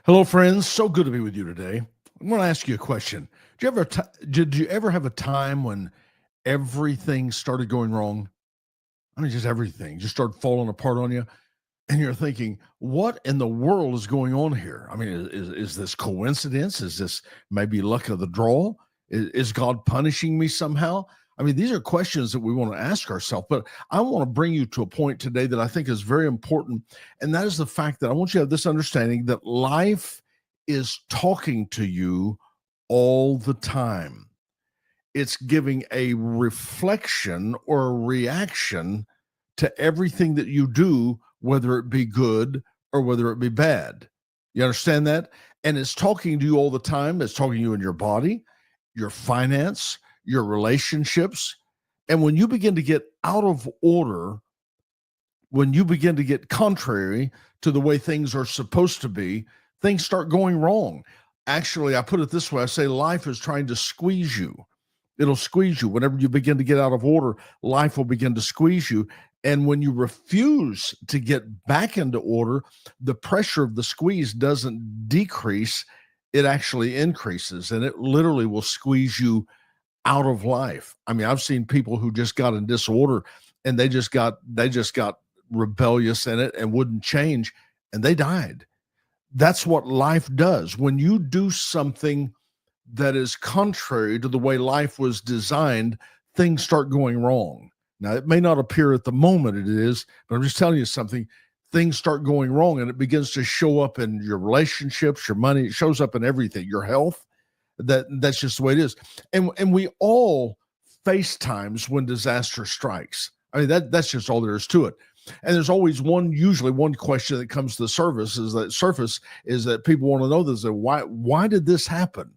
Hello, friends. So good to be with you today. I want to ask you a question. Did you ever have a time when everything started going wrong? I mean, just everything just started falling apart on you, and you're thinking, "What in the world is going on here?" I mean, is this coincidence? Is this maybe luck of the draw? Is God punishing me somehow? I mean, these are questions that we want to ask ourselves. But I want to bring you to a point today that I think is very important, and that is the fact that I want you to have this understanding that life is talking to you all the time. It's giving a reflection or a reaction to everything that you do, whether it be good or whether it be bad. You understand that? And it's talking to you all the time. It's talking to you in your body, your finance, your relationships. And when you begin to get out of order, when you begin to get contrary to the way things are supposed to be, things start going wrong. Actually, I put it this way, I say life is trying to squeeze you. It'll squeeze you. Whenever you begin to get out of order, life will begin to squeeze you. And when you refuse to get back into order, the pressure of the squeeze doesn't decrease, it actually increases, and it literally will squeeze you out of life. I mean, I've seen people who just got in disorder and they just got rebellious in it and wouldn't change, and they died. That's what life does. When you do something that is contrary to the way life was designed, things start going wrong. Now, it may not appear at the moment it is, but I'm just telling you something. Things start going wrong, and it begins to show up in your relationships, your money. It shows up in everything, your health. That's just the way it is. And we all face times when disaster strikes. I mean, that's just all there is to it. And there's always usually one question that comes to the surface is that people want to know this: why did this happen?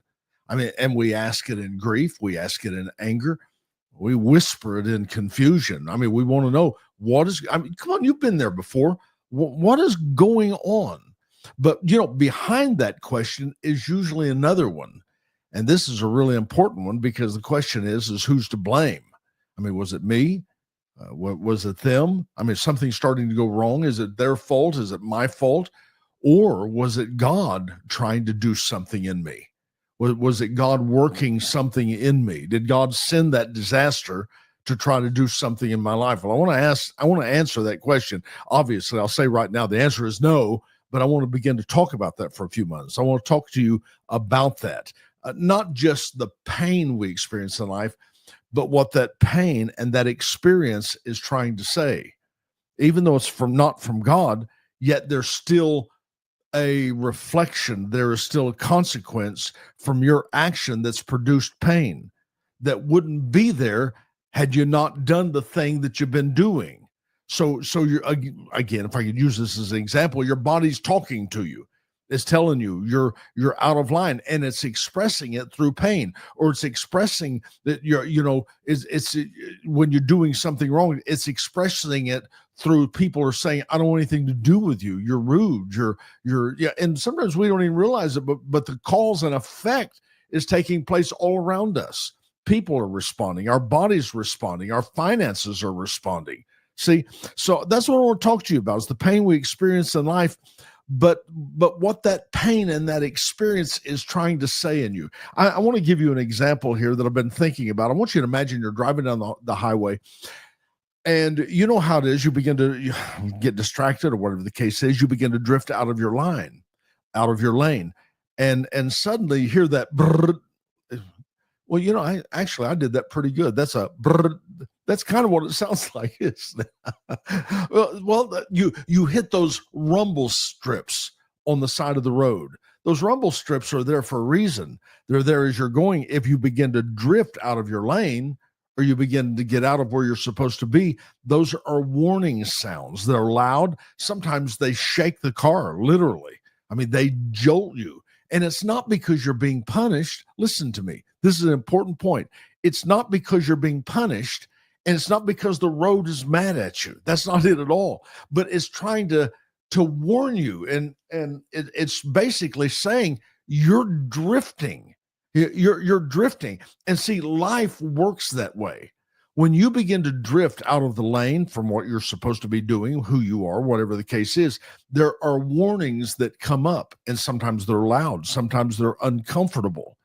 I mean, and we ask it in grief, we ask it in anger, we whisper it in confusion. I mean, we want to know I mean, come on, you've been there before. What is going on? But, behind that question is usually another one. And this is a really important one because the question is who's to blame? I mean, was it me? Was it them? I mean, something's starting to go wrong. Is it their fault? Is it my fault? Or was it God trying to do something in me? Was it God working something in me? Did God send that disaster to try to do something in my life? Well, I want to answer that question. Obviously, I'll say right now the answer is no, but I want to begin to talk about that for a few months. I want to talk to you about that. Not just the pain we experience in life, but what that pain and that experience is trying to say. Even though it's not from God, yet there's still a reflection, there is still a consequence from your action that's produced pain that wouldn't be there had you not done the thing that you've been doing. So you're, again, if I could use this as an example, your body's talking to you. It's telling you you're out of line, and it's expressing it through pain, or it's expressing that it's when you're doing something wrong, it's expressing it through people are saying, I don't want anything to do with you. You're rude. And sometimes we don't even realize it, but the cause and effect is taking place all around us. People are responding, our body's responding, our finances are responding. See, so that's what I want to talk to you about is the pain we experience in life, but what that pain and that experience is trying to say in you. I want to give you an example here that I've been thinking about. I want you to imagine you're driving down the highway, and you know how it is. You get distracted, or whatever the case is. You begin to drift out of your lane, and suddenly you hear that brrr. Well, I did that pretty good. That's a brrr. That's kind of what it sounds like, isn't it? well, you hit those rumble strips on the side of the road. Those rumble strips are there for a reason. They're there as you're going. If you begin to drift out of your lane, or you begin to get out of where you're supposed to be, those are warning sounds. They're loud. Sometimes they shake the car, literally. I mean, they jolt you. And it's not because you're being punished. Listen to me. This is an important point. It's not because you're being punished, and it's not because the road is mad at you. That's not it at all. But it's trying to warn you, and it's basically saying you're drifting. You're drifting. And see, life works that way. When you begin to drift out of the lane from what you're supposed to be doing, who you are, whatever the case is, there are warnings that come up, and sometimes they're loud, sometimes they're uncomfortable.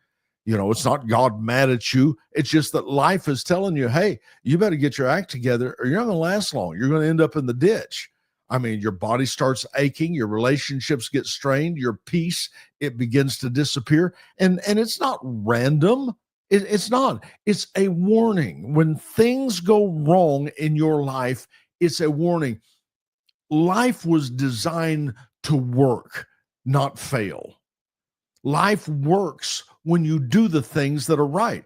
It's not God mad at you. It's just that life is telling you, hey, you better get your act together or you're not going to last long. You're going to end up in the ditch. I mean, your body starts aching, your relationships get strained, your peace, it begins to disappear. And it's not random. It's not. It's a warning. When things go wrong in your life, it's a warning. Life was designed to work, not fail. Life works when you do the things that are right.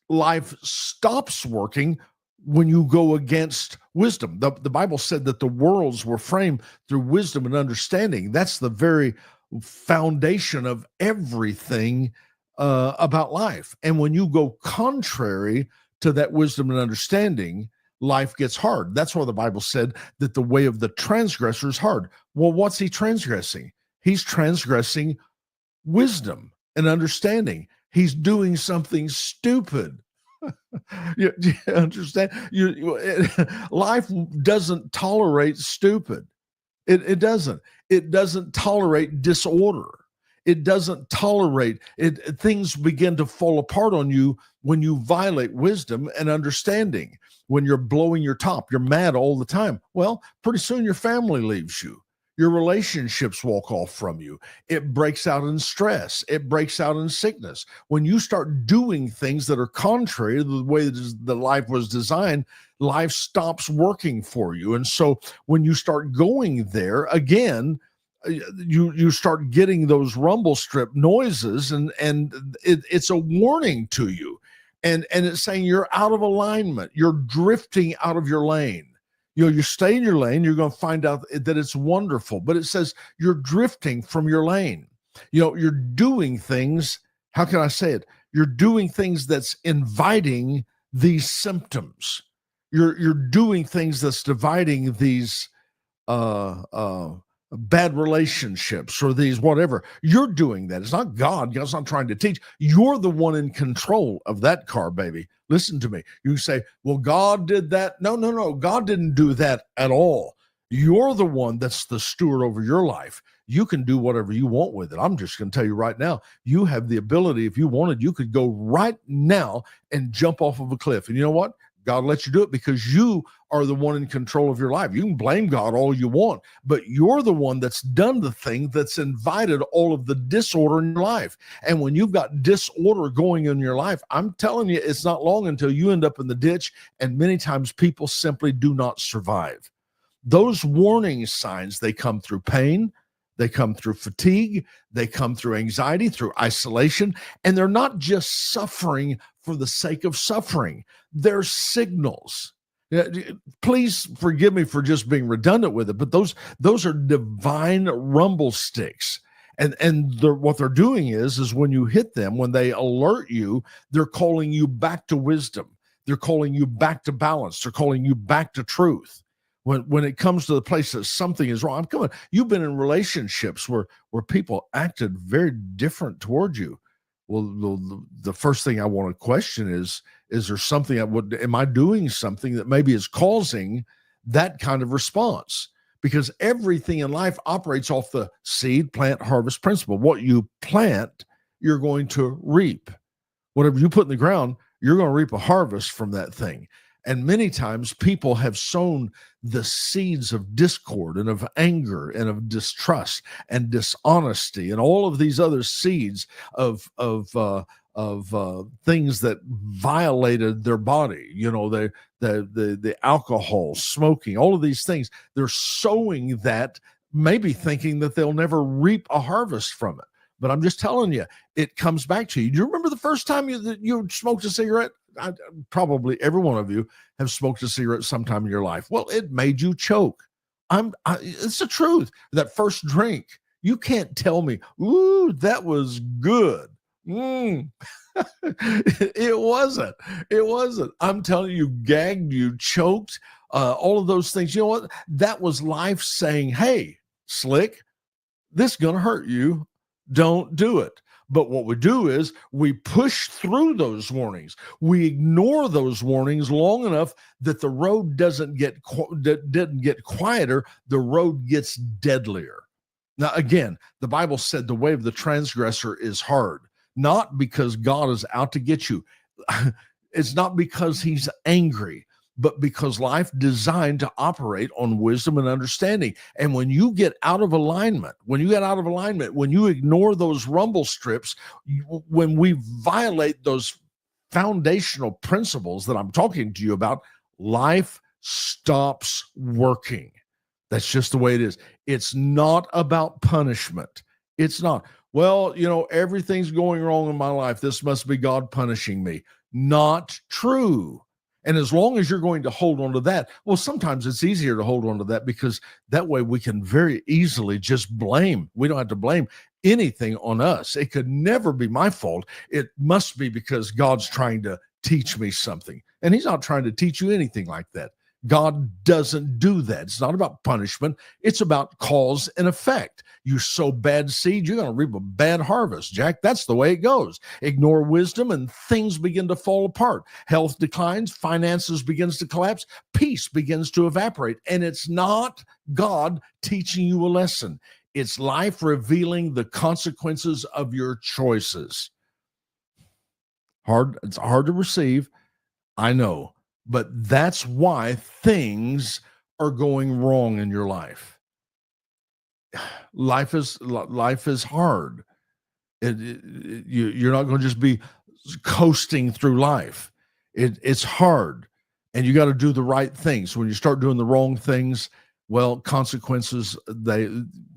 Life stops working when you go against wisdom. The Bible said that the worlds were framed through wisdom and understanding. That's the very foundation of everything about life. And when you go contrary to that wisdom and understanding, life gets hard. That's why the Bible said that the way of the transgressor is hard. Well, what's he transgressing? He's transgressing wisdom and understanding. He's doing something stupid. You understand? Life doesn't tolerate stupid. It doesn't. It doesn't tolerate disorder. It doesn't tolerate it. Things begin to fall apart on you when you violate wisdom and understanding. When you're blowing your top, you're mad all the time. Well, pretty soon your family leaves you. Your relationships walk off from you. It breaks out in stress. It breaks out in sickness. When you start doing things that are contrary to the way that life was designed, life stops working for you. And so when you start going there again, you start getting those rumble strip noises, and it's a warning to you. And it's saying you're out of alignment. You're drifting out of your lane. You stay in your lane, you're going to find out that it's wonderful. But it says you're drifting from your lane. You're doing things, how can I say it? You're doing things that's inviting these symptoms. You're doing things that's dividing these bad relationships or these whatever. You're doing that. It's not God. God's not trying to teach. You're the one in control of that car, baby. Listen to me. You say, well, God did that. No. God didn't do that at all. You're the one that's the steward over your life. You can do whatever you want with it. I'm just going to tell you right now, you have the ability, if you wanted, you could go right now and jump off of a cliff. And you know what? God lets you do it because you are the one in control of your life. You can blame God all you want, but you're the one that's done the thing that's invited all of the disorder in your life. And when you've got disorder going in your life, I'm telling you, it's not long until you end up in the ditch, and many times people simply do not survive. Those warning signs, they come through pain, they come through fatigue, they come through anxiety, through isolation, and they're not just suffering for the sake of suffering. They're signals. Please forgive me for just being redundant with it, but those are divine rumble sticks. And what they're doing is when you hit them, when they alert you, they're calling you back to wisdom. They're calling you back to balance. They're calling you back to truth. When it comes to the place that something is wrong, you've been in relationships where people acted very different toward you. Well, the first thing I want to question is there something am I doing something that maybe is causing that kind of response? Because everything in life operates off the seed, plant, harvest principle. What you plant, you're going to reap. Whatever you put in the ground, you're going to reap a harvest from that thing. And many times people have sown the seeds of discord and of anger and of distrust and dishonesty and all of these other seeds of things that violated their body. The alcohol, smoking, all of these things. They're sowing that, maybe thinking that they'll never reap a harvest from it. But I'm just telling you, it comes back to you. Do you remember the first time you smoked a cigarette? Probably every one of you have smoked a cigarette sometime in your life. Well, it made you choke. It's the truth. That first drink, you can't tell me, ooh, that was good. It wasn't. It wasn't. I'm telling you, gagged, you choked, all of those things. You know what? That was life saying, hey, slick, this is going to hurt you. Don't do it. But what we do is we push through those warnings. We ignore those warnings long enough that the road didn't get quieter. The road gets deadlier. Now, again, the Bible said the way of the transgressor is hard, not because God is out to get you. It's not because he's angry, but because life designed to operate on wisdom and understanding. And when you get out of alignment, when you ignore those rumble strips, when we violate those foundational principles that I'm talking to you about, life stops working. That's just the way it is. It's not about punishment. It's not. Well, everything's going wrong in my life. This must be God punishing me. Not true. And as long as you're going to hold on to that, well, sometimes it's easier to hold on to that because that way we can very easily just blame. We don't have to blame anything on us. It could never be my fault. It must be because God's trying to teach me something. And he's not trying to teach you anything like that. God doesn't do that. It's not about punishment. It's about cause and effect. You sow bad seed, you're going to reap a bad harvest, Jack. That's the way it goes. Ignore wisdom and things begin to fall apart. Health declines, finances begins to collapse, peace begins to evaporate. And it's not God teaching you a lesson. It's life revealing the consequences of your choices. It's hard to receive, I know. But that's why things are going wrong in your life. Life is hard. You're not going to just be coasting through life. It's hard, and you got to do the right things. When you start doing the wrong things, well,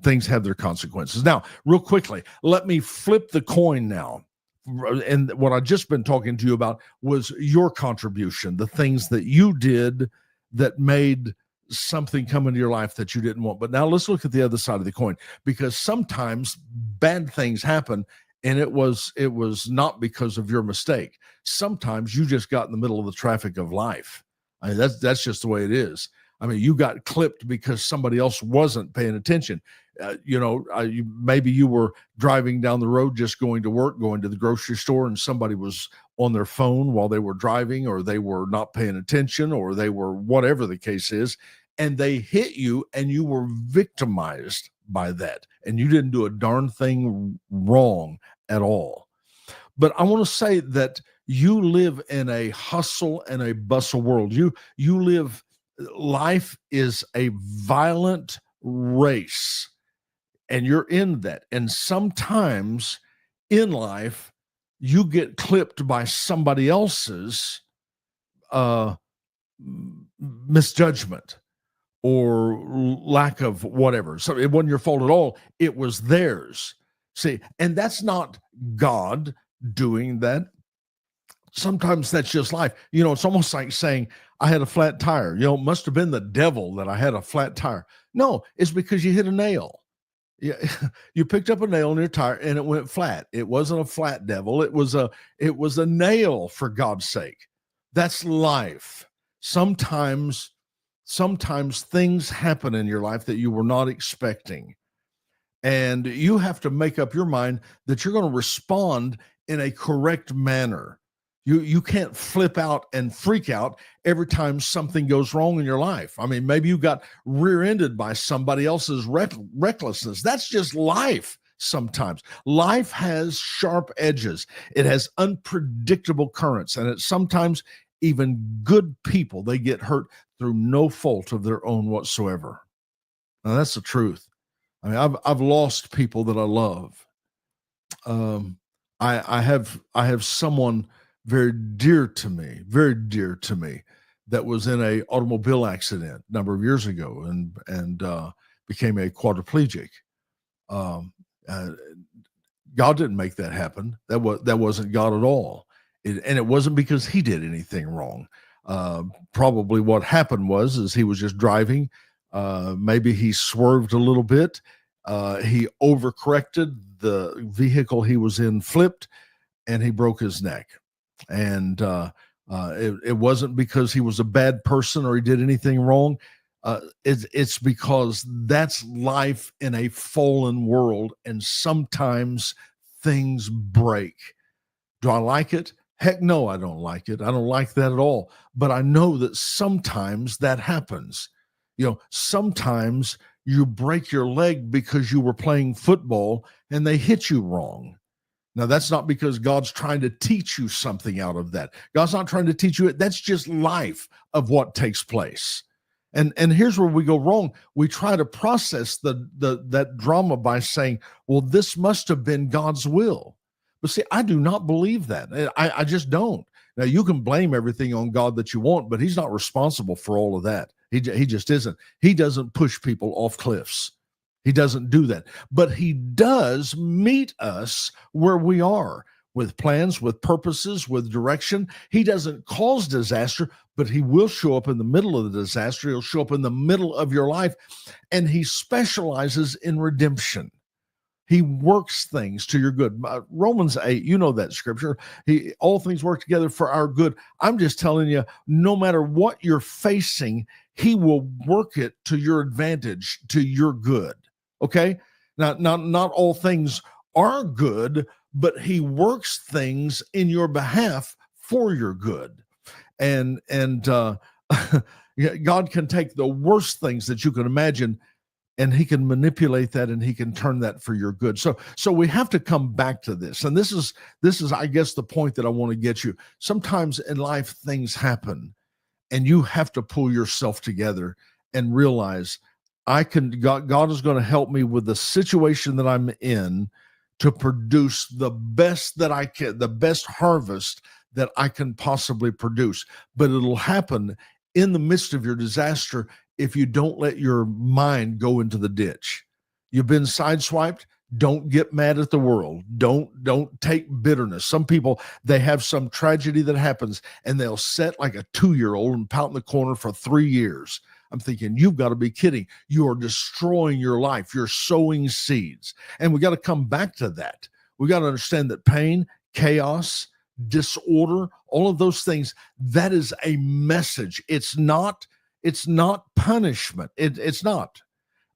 things have their consequences. Now, real quickly, let me flip the coin now. And what I just been talking to you about was your contribution, the things that you did that made something come into your life that you didn't want. But now let's look at the other side of the coin, because sometimes bad things happen and it was not because of your mistake. Sometimes you just got in the middle of the traffic of life. I mean, that's just the way it is. I mean, you got clipped because somebody else wasn't paying attention. Maybe you were driving down the road, just going to work, going to the grocery store, and somebody was on their phone while they were driving, or they were not paying attention, or they were whatever the case is, and they hit you and you were victimized by that. And you didn't do a darn thing wrong at all. But I want to say that you live in a hustle and a bustle world. Life is a violent race, and you're in that. And sometimes in life, you get clipped by somebody else's misjudgment or lack of whatever. So it wasn't your fault at all. It was theirs. See, and that's not God doing that. Sometimes that's just life. It's almost like saying, I had a flat tire. It must have been the devil that I had a flat tire. No, it's because you hit a nail. Yeah, you picked up a nail in your tire and it went flat. It wasn't a flat devil. It was a nail, for God's sake. That's life. Sometimes things happen in your life that you were not expecting. And you have to make up your mind that you're going to respond in a correct manner. You can't flip out and freak out every time something goes wrong in your life. I mean, maybe you got rear-ended by somebody else's recklessness. That's just life sometimes. Life has sharp edges. It has unpredictable currents, and it's sometimes even good people, they get hurt through no fault of their own whatsoever. Now, that's the truth. I mean, I've lost people that I love. I have someone very dear to me, that was in a automobile accident a number of years ago and became a quadriplegic. God didn't make that happen. That wasn't God at all. And it wasn't because he did anything wrong. Probably what happened was he was just driving. Maybe he swerved a little bit. He overcorrected. The vehicle he was in flipped, and he broke his neck. And it wasn't because he was a bad person or he did anything wrong. It's because that's life in a fallen world, and sometimes things break. Do I like it? Heck no, I don't like it. I don't like that at all. But I know that sometimes that happens. Sometimes you break your leg because you were playing football and they hit you wrong. Now, that's not because God's trying to teach you something out of that. God's not trying to teach you it. That's just life of what takes place. And here's where we go wrong. We try to process that drama by saying, well, this must have been God's will. But see, I do not believe that. I just don't. Now, you can blame everything on God that you want, but he's not responsible for all of that. He just isn't. He doesn't push people off cliffs. He doesn't do that. But he does meet us where we are with plans, with purposes, with direction. He doesn't cause disaster, but he will show up in the middle of the disaster. He'll show up in the middle of your life, and he specializes in redemption. He works things to your good. Romans 8, you know that scripture. All things work together for our good. I'm just telling you, no matter what you're facing, he will work it to your advantage, to your good. Okay? Now, not all things are good, but he works things in your behalf for your good. And God can take the worst things that you can imagine, and he can manipulate that, and he can turn that for your good. So we have to come back to this. And this is, I guess, the point that I want to get you. Sometimes in life, things happen, and you have to pull yourself together and realize God is going to help me with the situation that I'm in to produce the best that I can, the best harvest that I can possibly produce. But it'll happen in the midst of your disaster if you don't let your mind go into the ditch. You've been sideswiped. Don't get mad at the world. Don't take bitterness. Some people, they have some tragedy that happens and they'll sit like a 2-year-old and pout in the corner for 3 years. I'm thinking, you've got to be kidding. You are destroying your life. You're sowing seeds. And we got to come back to that. We got to understand that pain, chaos, disorder, all of those things, that is a message. It's not punishment. It's not.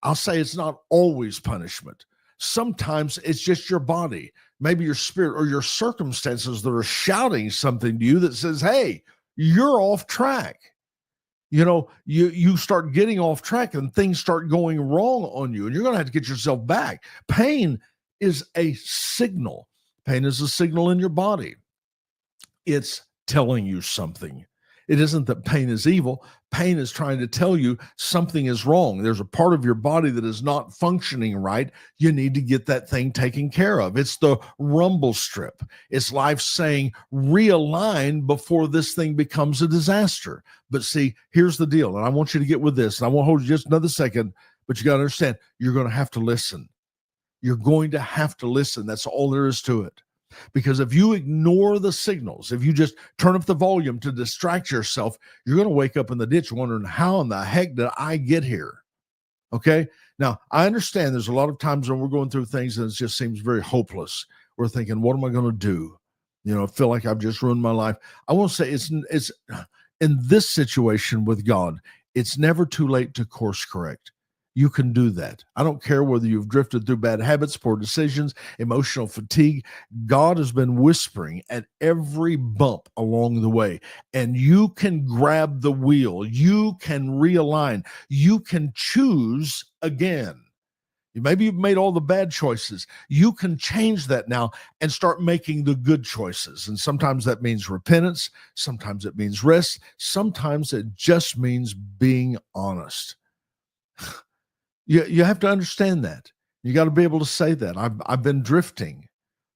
I'll say it's not always punishment. Sometimes it's just your body, maybe your spirit or your circumstances that are shouting something to you that says, hey, you're off track. You start getting off track and things start going wrong on you, and you're going to have to get yourself back. Pain is a signal. Pain is a signal in your body. It's telling you something. It isn't that pain is evil. Pain is trying to tell you something is wrong. There's a part of your body that is not functioning right. You need to get that thing taken care of. It's the rumble strip. It's life saying, realign before this thing becomes a disaster. But see, here's the deal, and I want you to get with this, and I won't hold you just another second, but you got to understand, you're going to have to listen. You're going to have to listen. That's all there is to it. Because if you ignore the signals, if you just turn up the volume to distract yourself, you're going to wake up in the ditch wondering, how in the heck did I get here? Okay. Now, I understand there's a lot of times when we're going through things and it just seems very hopeless. We're thinking, what am I going to do? I feel like I've just ruined my life. I won't say it's in this situation with God, it's never too late to course correct. You can do that. I don't care whether you've drifted through bad habits, poor decisions, emotional fatigue. God has been whispering at every bump along the way, and you can grab the wheel. You can realign. You can choose again. Maybe you've made all the bad choices. You can change that now and start making the good choices. And sometimes that means repentance. Sometimes it means rest. Sometimes it just means being honest. You have to understand that. You got to be able to say that. I've been drifting.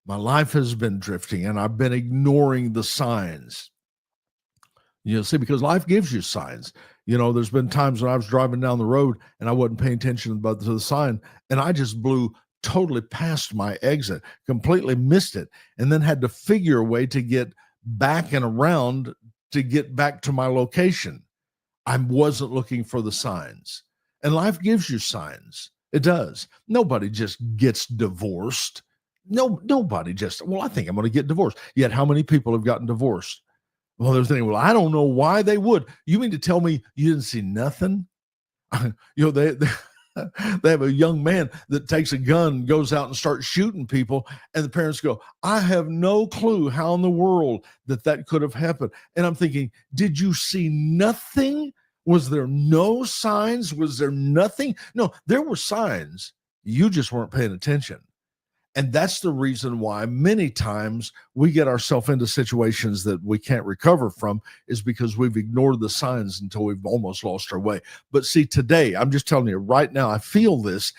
My life has been drifting, and I've been ignoring the signs. See, because life gives you signs. There's been times when I was driving down the road and I wasn't paying attention to the sign, and I just blew totally past my exit, completely missed it, and then had to figure a way to get back and around to get back to my location. I wasn't looking for the signs. And life gives you signs. It does. Nobody just gets divorced. Nobody just, I think I'm going to get divorced. Yet how many people have gotten divorced? Well, they're thinking, I don't know why they would. You mean to tell me you didn't see nothing? They They have a young man that takes a gun, goes out and starts shooting people, and the parents go, I have no clue how in the world that could have happened. And I'm thinking, did you see nothing? Was there no signs? Was there nothing? No, there were signs. You just weren't paying attention. And that's the reason why many times we get ourselves into situations that we can't recover from, is because we've ignored the signs until we've almost lost our way. But see, today, I'm just telling you right now, I feel this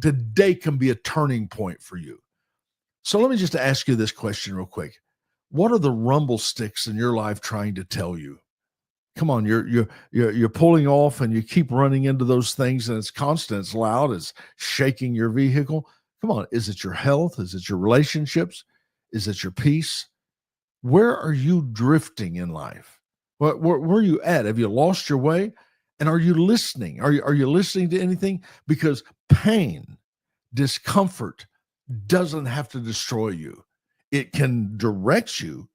today can be a turning point for you. So let me just ask you this question real quick. What are the rumble sticks in your life trying to tell you? Come on, you're pulling off and you keep running into those things, and it's constant, it's loud, it's shaking your vehicle. Come on, is it your health? Is it your relationships? Is it your peace? Where are you drifting in life? Where are you at? Have you lost your way? And are you listening? Are you listening to anything? Because pain, discomfort doesn't have to destroy you. It can direct you.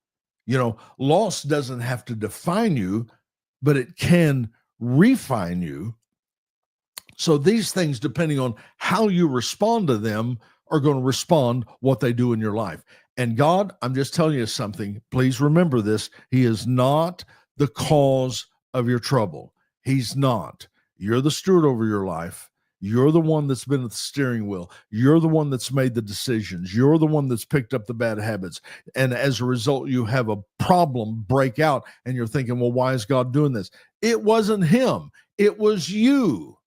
Loss doesn't have to define you, but it can refine you. So these things, depending on how you respond to them, are going to respond what they do in your life. And God, I'm just telling you something. Please remember this. He is not the cause of your trouble. He's not. You're the steward over your life. You're the one that's been at the steering wheel. You're the one that's made the decisions. You're the one that's picked up the bad habits. And as a result, you have a problem break out, and you're thinking, well, why is God doing this? It wasn't him. It was you.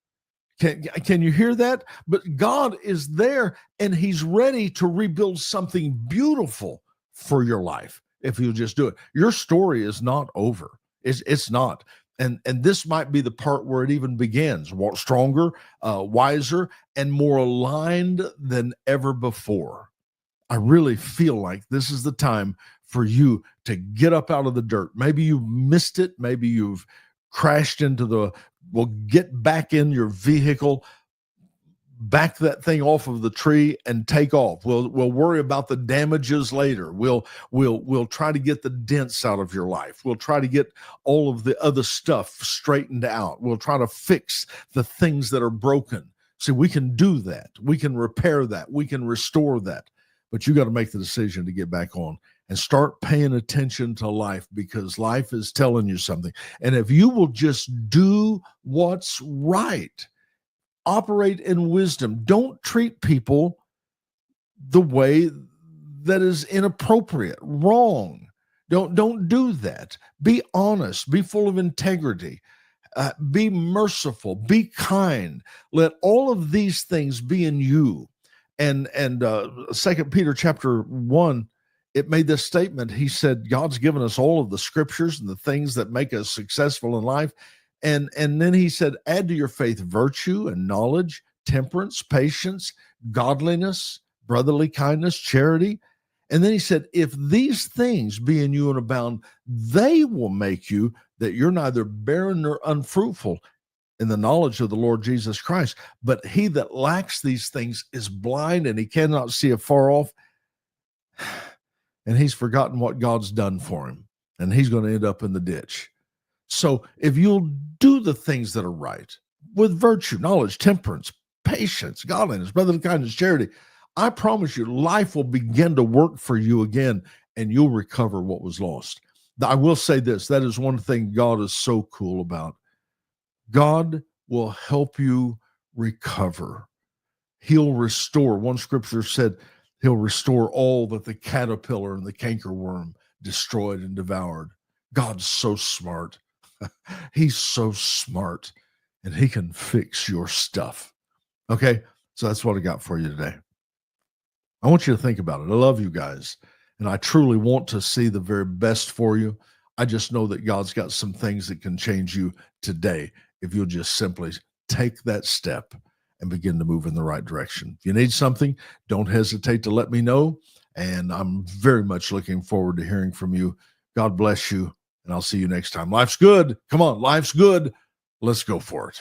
Can you hear that? But God is there, and he's ready to rebuild something beautiful for your life if you'll just do it. Your story is not over. It's not. And this might be the part where it even begins. Stronger, wiser, and more aligned than ever before. I really feel like this is the time for you to get up out of the dirt. Maybe you missed it. Maybe you've crashed into get back in your vehicle, back that thing off of the tree and take off. We'll worry about the damages later. We'll try to get the dents out of your life. We'll try to get all of the other stuff straightened out. We'll try to fix the things that are broken. See, we can do that. We can repair that. We can restore that. But you got to make the decision to get back on and start paying attention to life, because life is telling you something. And if you will just do what's right, operate in wisdom, don't treat people the way that is inappropriate, wrong. Don't do that. Be honest, be full of integrity, be merciful, be kind. Let all of these things be in you. And 2 Peter chapter 1, it made this statement. He said, God's given us all of the scriptures and the things that make us successful in life. And then he said, add to your faith virtue and knowledge, temperance, patience, godliness, brotherly kindness, charity. And then he said, if these things be in you and abound, they will make you that you're neither barren nor unfruitful in the knowledge of the Lord Jesus Christ. But he that lacks these things is blind, and he cannot see afar off. And he's forgotten what God's done for him, and he's going to end up in the ditch. So if you'll do the things that are right with virtue, knowledge, temperance, patience, godliness, brotherly kindness, charity, I promise you life will begin to work for you again, and you'll recover what was lost. I will say this, that is one thing God is so cool about. God will help you recover. He'll restore. One scripture said he'll restore all that the caterpillar and the cankerworm destroyed and devoured. God's so smart. He's so smart, and he can fix your stuff. Okay, so that's what I got for you today. I want you to think about it. I love you guys, and I truly want to see the very best for you. I just know that God's got some things that can change you today if you'll just simply take that step and begin to move in the right direction. If you need something, don't hesitate to let me know, and I'm very much looking forward to hearing from you. God bless you, and I'll see you next time. Life's good. Come on, life's good. Let's go for it.